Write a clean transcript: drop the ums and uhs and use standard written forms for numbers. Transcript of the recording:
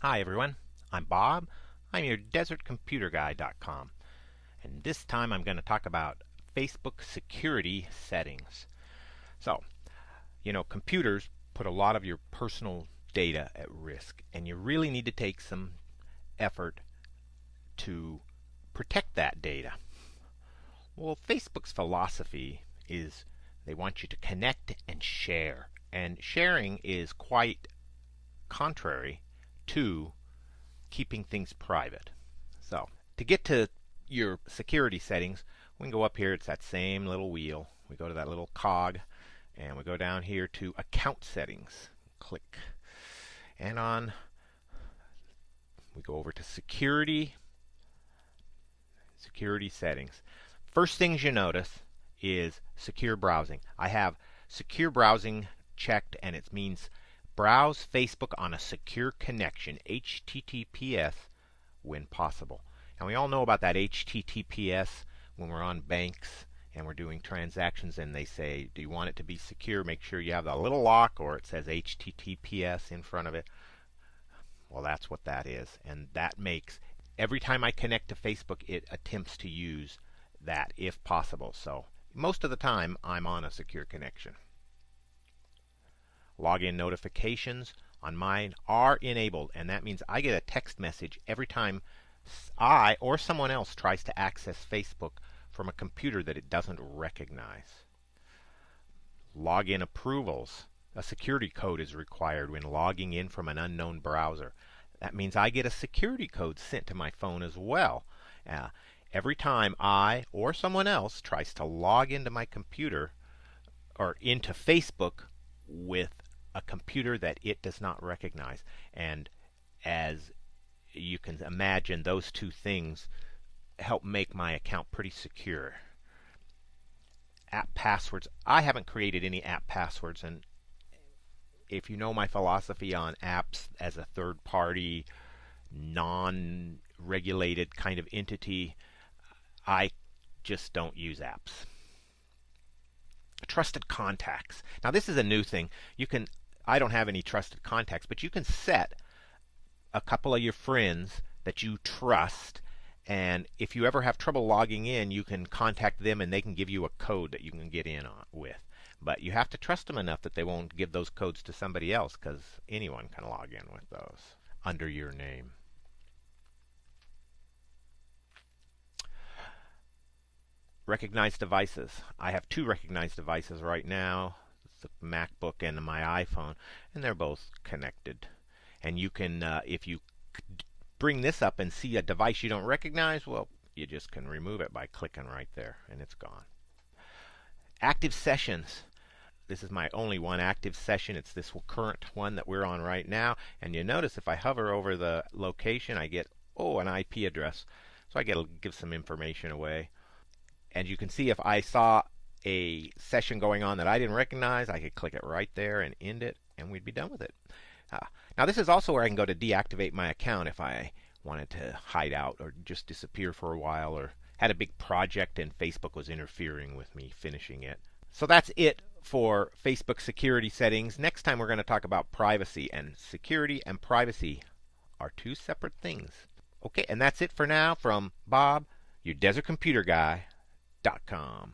Hi everyone, I'm Bob. I'm your desertcomputerguy.com, and this time I'm going to talk about Facebook security settings. So, computers put a lot of your personal data at risk, and you really need to take some effort to protect that data. Well, Facebook's philosophy is they want you to connect and share, and sharing is quite contrary to keeping things private. So, to get to your security settings, we can go up here. It's that same little wheel. We go to that little cog, and we go down here to account settings. Click. And we go over to security settings. First things you notice is secure browsing. I have secure browsing checked, and it means browse Facebook on a secure connection, HTTPS, when possible. And we all know about that HTTPS when we're on banks and we're doing transactions and they say, do you want it to be secure? Make sure you have the little lock or it says HTTPS in front of it. Well, that's what that is. And that makes, every time I connect to Facebook, it attempts to use that if possible. So most of the time, I'm on a secure connection. Login notifications on mine are enabled, and that means I get a text message every time I or someone else tries to access Facebook from a computer that it doesn't recognize. Login approvals. A security code is required when logging in from an unknown browser. That means I get a security code sent to my phone as well. Every time I or someone else tries to log into my computer or into Facebook with a computer that it does not recognize. And as you can imagine, those two things help make my account pretty secure. App passwords. I haven't created any app passwords, and if you know my philosophy on apps as a third-party, non-regulated kind of entity, I just don't use apps. Trusted contacts. Now this is a new thing. I don't have any trusted contacts, but you can set a couple of your friends that you trust, and if you ever have trouble logging in, you can contact them and they can give you a code that you can get in with. But you have to trust them enough that they won't give those codes to somebody else, because anyone can log in with those under your name. Recognized devices. I have two recognized devices right now, the MacBook and my iPhone, and they're both connected. And you can, if you bring this up and see a device you don't recognize, well, you just can remove it by clicking right there, and it's gone. Active sessions. This is my only one active session. It's this current one that we're on right now. And you notice if I hover over the location, I get, an IP address. So I get to give some information away. And you can see if I saw a session going on that I didn't recognize, I could click it right there and end it, and we'd be done with it. Now this is also where I can go to deactivate my account if I wanted to hide out or just disappear for a while, or had a big project and Facebook was interfering with me finishing it. So that's it for Facebook security settings. Next time we're going to talk about privacy, and security and privacy are two separate things. Okay, and that's it for now from Bob, your desertcomputerguy.com.